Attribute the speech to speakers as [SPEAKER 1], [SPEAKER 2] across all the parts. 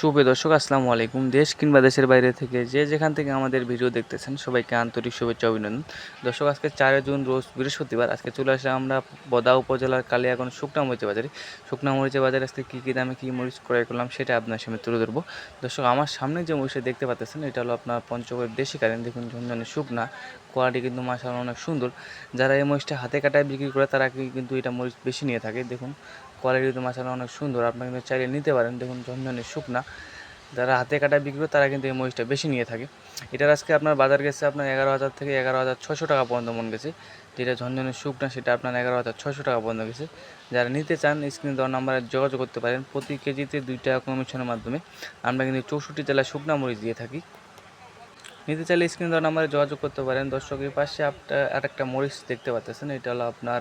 [SPEAKER 1] সুপ্রিয় দর্শক আসসালামু আলাইকুম। দেশ কিংবা দেশের বাইরে থেকে যে যেখান থেকে আমাদের ভিডিও দেখতেছেন সবাইকে আন্তরিক শুভেচ্ছা অভিনন্দন। দর্শক আজকে 4 জুন রোজ বৃহস্পতিবার। আজকে চলে আসলাম আমরা বদা উপজেলার কালিয়াগঞ্জ শুকনা মরিচের বাজারে। শুকনা মরিচের বাজারে আজকে কী দামে কী মরিচ ক্রয় করলাম সেটা আপনার সামনে তুলে ধরবো। দর্শক আমার সামনে যে মরিচটা দেখতে পাচ্ছেন এটা হলো আপনার পঞ্চগড়ের দেশি কারেন্ট। দেখুন ঝনঝনে শুকনা, কোয়ালিটি কিন্তু মাশাআল্লাহ অনেক সুন্দর। যারা এই মরিচটা হাতে কাটায় বিক্রি করে তারা কিন্তু এটা মরিচ বেশি নিয়ে থাকে। দেখুন কোয়ালিটি কিন্তু মাশাআল্লাহ অনেক সুন্দর, আপনারা কিন্তু চাইলে নিতে পারেন। দেখুন ঝনঝনে শুকনা, যারা হাতে কাটা বিক্রি করে তারা কিন্তু এই মরিচটা বেশি নিয়ে থাকে। এটার আজকে আপনার বাজার গেছে আপনার 11,000 থেকে 11,600 টাকা পর্যন্ত মন গেছে। যেটা ঝনঝনে শুকনা সেটা আপনার 11,600 টাকা পর্যন্ত গেছে। যারা নিতে চান স্ক্রিনে দেওয়া নাম্বারে যোগাযোগ করতে পারেন। প্রতি কেজিতে 2 টাকা কমিশনের মাধ্যমে আমরা কিন্তু 64 জেলায় শুকনা মরিচ দিয়ে থাকি। নিতে চাইলে স্ক্রিনে দেওয়া নাম্বারে যোগাযোগ করতে পারেন। দর্শকের পাশে আপনার আরেকটা মরিচ দেখতে পাচ্ছেন, এটা হলো আপনার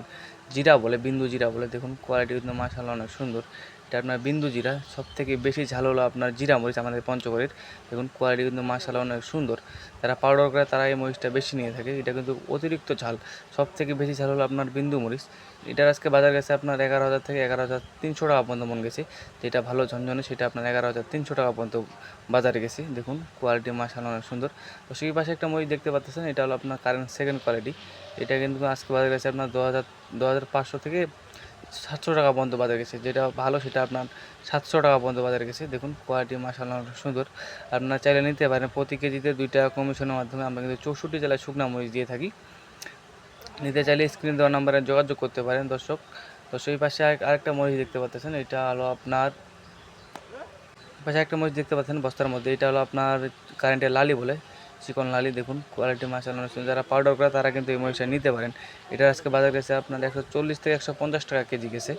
[SPEAKER 1] জিরা বলে, বিন্দু জিরা বলে। দেখুন কোয়ালিটি কিন্তু মাশাআল্লাহ অনেক সুন্দর। এটা আপনার বিন্দু জিরা, সবথেকে বেশি ঝাল হলো আপনার জিরা মরিচ আমাদের পঞ্চগড়ের। দেখুন কোয়ালিটি কিন্তু মাশাআল্লাহ অনেক সুন্দর। যারা পাউডার করে তারা এই মরিচটা বেশি নিয়ে থাকে। এটা কিন্তু অতিরিক্ত ঝাল, সবথেকে বেশি ঝাল হলো আপনার বিন্দু মরিচ। এটার আজকে বাজার গেছে আপনার 11,000 থেকে 11,300 টাকা পর্যন্ত মন গেছে। যেটা ভালো ঝনঝনে সেটা আপনার 11,300 টাকা পর্যন্ত বাজারে গেছে। দেখুন কোয়ালিটি মাশাআল্লাহ অনেক সুন্দর। তো সেই পাশে একটা মরিচ দেখতে পাচ্ছেন, এটা হলো আপনার কারেন্ট সেকেন্ড কোয়ালিটি। এটা কিন্তু আজকে বাজারে গেছে আপনার 2,500 থেকে 700 টাকা পর্যন্ত বাজারে গেছে। যেটা ভালো সেটা আপনার 700 টাকা পর্যন্ত বাজারে গেছে। দেখুন কোয়ালিটি মাশাআল্লাহ অনেক সুন্দর, আপনারা চাইলে নিতে পারেন। প্রতি কেজিতে 2 টাকা কমিশনের মাধ্যমে আমরা কিন্তু 64 জেলায় শুকনা মরিচ দিয়ে থাকি। নিতে চাইলে স্ক্রিনে দেওয়া নাম্বারে যোগাযোগ করতে পারেন। দর্শক তো সেই পাশে আরেকটা মরিচ দেখতে পাচ্ছেন, এটা হলো আপনার পাশে একটা মরিচ দেখতে পাচ্ছেন বস্তার মধ্যে। এটা হলো আপনার কারেন্টের লালি বলে, চিকন লালি। দেখুন কোয়ালিটি মাশাআল্লাহ, যারা পাউডার করে তারা কিন্তু এই মরিচটা নিতে পারেন। এটা আজকে বাজার গেছে আপনার 140 থেকে 150 টাকা কেজি গেছে।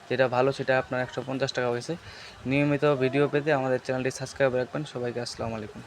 [SPEAKER 1] যেটা ভালো সেটা আপনার 150 টাকা হয়েছে। নিয়মিত ভিডিও পেতে আমাদের চ্যানেলটি সাবস্ক্রাইব রাখবেন। সবাইকে আসসালামু আলাইকুম।